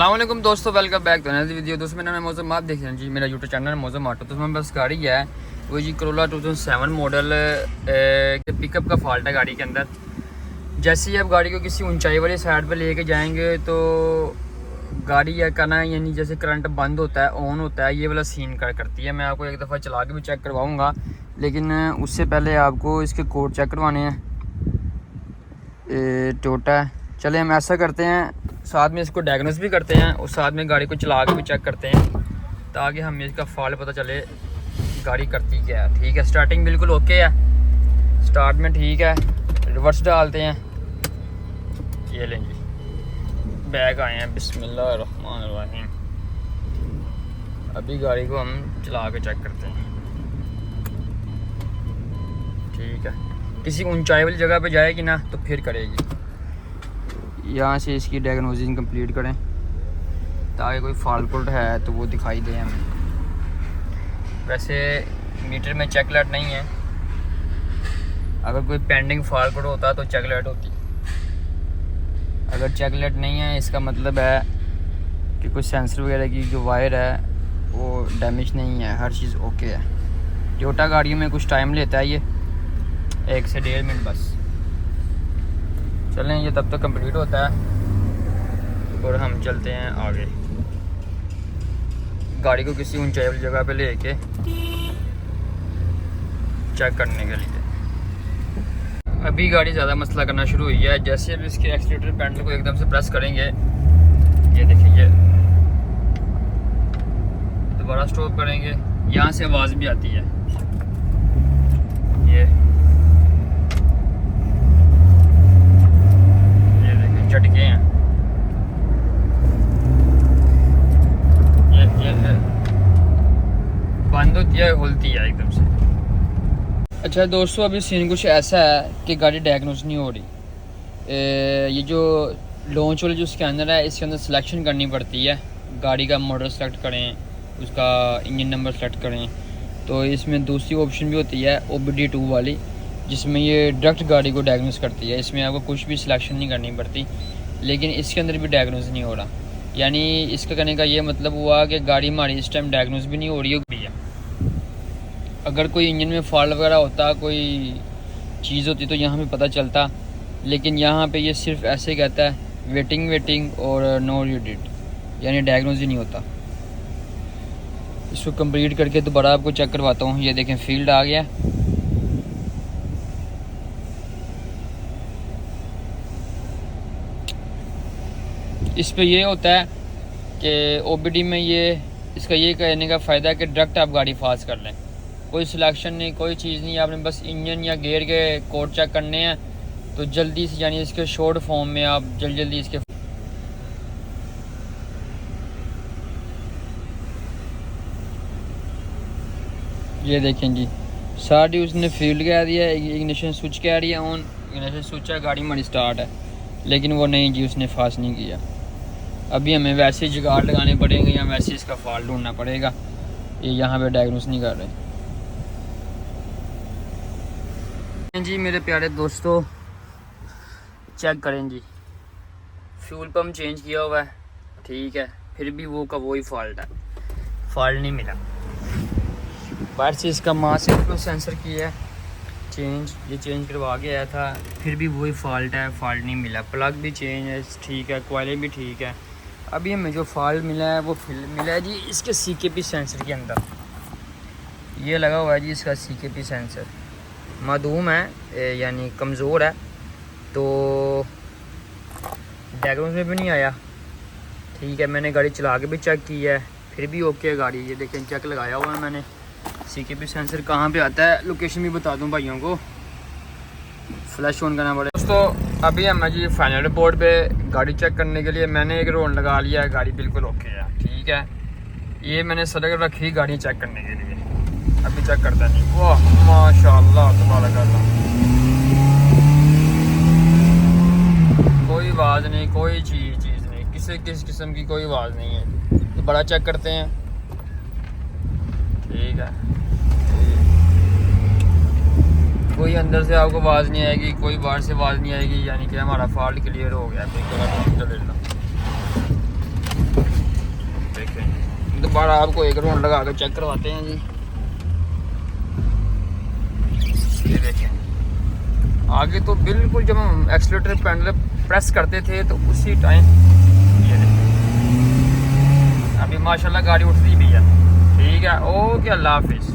अस्सलामुअलैकुम दोस्तों, welcome back to another video. दोस्तों मेरा नाम मौसम, आप देख रहे हैं जी मेरा यूट्यूब चैनल मौसम ऑटो। तो हमारे पास गाड़ी है वो जी करोला 2007 मॉडल पिकअप का फॉल्ट है गाड़ी के अंदर। जैसे ही आप गाड़ी को किसी ऊंचाई वाली साइड पर लेके जाएंगे तो गाड़ी या करना यानी जैसे करंट बंद होता है ऑन होता है, ये वाला सीन करती है। मैं आपको एक दफ़ा चला के भी चेक करवाऊँगा, लेकिन उससे पहले आपको इसके कोड चेक करवाने हैं। टोटा चले हम ऐसा करते हैं, साथ में इसको डायग्नोस भी करते हैं और साथ में गाड़ी को चला के भी चेक करते हैं, ताकि हमें इसका फॉल्ट पता चले गाड़ी करती क्या है। ठीक है, स्टार्टिंग बिल्कुल ओके है, स्टार्ट में ठीक है। रिवर्स डालते हैं, ये लें जी, बैग आए हैं। बिस्मिल्लाहिर्रहमानिर्रहीम। अभी गाड़ी को हम चला के चेक करते हैं। ठीक है, किसी ऊंचाई वाली जगह पे जाएगी ना तो फिर करेगी। यहाँ से इसकी डायग्नोसिस कंप्लीट करें ताकि कोई फॉल्ट है तो वो दिखाई दे हमें। वैसे मीटर में चेक लाइट नहीं है, अगर कोई पेंडिंग फॉल्ट होता तो चेक लाइट होती। अगर चेक लाइट नहीं है इसका मतलब है कि कोई सेंसर वगैरह की जो वायर है वो डैमेज नहीं है, हर चीज़ ओके है। टोयोटा गाड़ियों में कुछ टाइम लेता है, ये 1 से 1.5 मिनट बस। चलें, ये तब तक कंप्लीट होता है और हम चलते हैं आगे गाड़ी को किसी ऊंचाई वाली जगह पे लेके चेक करने के लिए। अभी गाड़ी ज़्यादा मसला करना शुरू हुई है। जैसे अब इसके एक्सीलेटर पैडल को एकदम से प्रेस करेंगे, ये देखिए, दोबारा स्टॉप करेंगे, यहाँ से आवाज़ भी आती है। ये झटके हैं, ये बंद होती है, खुलती है एकदम से। अच्छा दोस्तों, अभी सीन कुछ ऐसा है कि गाड़ी डायग्नोस नहीं हो रही। ये जो लॉन्च वाले जो स्कैनर है इसके अंदर सिलेक्शन करनी पड़ती है। गाड़ी का मॉडल सेलेक्ट करें, उसका इंजन नंबर सेलेक्ट करें, तो इसमें दूसरी ऑप्शन भी होती है OBD2 वाली, जिसमें ये डायरेक्ट गाड़ी को डायग्नोस करती है। इसमें आपको कुछ भी सिलेक्शन नहीं करनी पड़ती, लेकिन इसके अंदर भी डायग्नोस नहीं हो रहा। यानी इसका कहने का ये मतलब हुआ कि गाड़ी हमारी इस टाइम डायग्नोस भी नहीं हो रही है। अगर कोई इंजन में फॉल्ट वगैरह होता, कोई चीज़ होती तो यहाँ पे पता चलता, लेकिन यहाँ पे ये सिर्फ ऐसे कहता है वेटिंग और नो रीडिट, यानी डायग्नोस ही नहीं होता। इसको कंप्लीट करके दोबारा आपको चेक करवाता हूँ। ये देखें, फील्ड आ गया। इस पे ये होता है कि OBD में ये इसका ये कहने का फ़ायदा है कि डायरेक्ट आप गाड़ी फास्ट कर लें, कोई सिलेक्शन नहीं, कोई चीज़ नहीं। आपने बस इंजन या गियर के कोड चेक करने हैं तो जल्दी से, यानी इसके शॉर्ट फॉर्म में आप जल्दी इसके ये देखें जी, सारी उसने फील्ड कह दिया है, इग्निशन स्विच कह रही है ऑन, इग्निशन स्विच है, गाड़ी हमारी स्टार्ट है, लेकिन वो नहीं जी, उसने फास्ट नहीं किया। अभी हमें वैसे ही जुगाड़ लगाने पड़ेंगे या वैसे इसका फॉल्ट ढूंढना पड़ेगा। ये यहाँ पे डायग्नोस नहीं कर रहे जी। मेरे प्यारे दोस्तों, चेक करें जी, फ्यूल पंप चेंज किया हुआ है, ठीक है, फिर भी वो का वही फॉल्ट है, फॉल्ट नहीं मिला। बाहर से इसका मास सेंसर किया है चेंज, ये चेंज करवा के आया था, फिर भी वही फॉल्ट है, फॉल्ट नहीं मिला। प्लग भी चेंज है, ठीक है, कॉइलें भी ठीक है। अभी हमें जो फॉल्ट मिला है वो मिला है जी इसके CKP सेंसर के अंदर। ये लगा हुआ है जी इसका CKP सेंसर, मादूम है यानी कमज़ोर है, तो डायग्नोस में भी नहीं आया। ठीक है, मैंने गाड़ी चला के भी चेक की है, फिर भी ओके है गाड़ी। ये देखें, चेक लगाया हुआ है मैंने। CKP सेंसर कहाँ पे आता है, लोकेशन भी बता दूं भाइयों को, फ्लैश ऑन करना पड़ेगा। दोस्तों अभी हम जी फाइनल रिपोर्ट पे गाड़ी चेक करने के लिए मैंने एक राउंड लगा लिया है, गाड़ी बिल्कुल ओके है। ठीक है, ये मैंने सड़क रखी गाड़ी चेक करने के लिए, अभी चेक करता नहीं। वाह माशाल्लाह तबारक अल्लाह, कोई आवाज़ नहीं, कोई चीज़ नहीं, किस किस्म की कोई आवाज़ नहीं है। तो बड़ा चेक करते हैं, ठीक है, कोई अंदर से आपको आवाज़ नहीं आएगी, कोई बाहर से आवाज़ नहीं आएगी, यानी कि हमारा फॉल्ट क्लियर हो गया। दोबारा आपको एक राउंड लगा कर चेक करवाते हैं जी। ये देखें आगे तो बिल्कुल जब हम एक्सीलेटर पैडल प्रेस करते थे तो उसी टाइम ये देखें अभी माशाल्लाह गाड़ी उठती भी है। ठीक है, ओके, अल्लाह हाफिज़।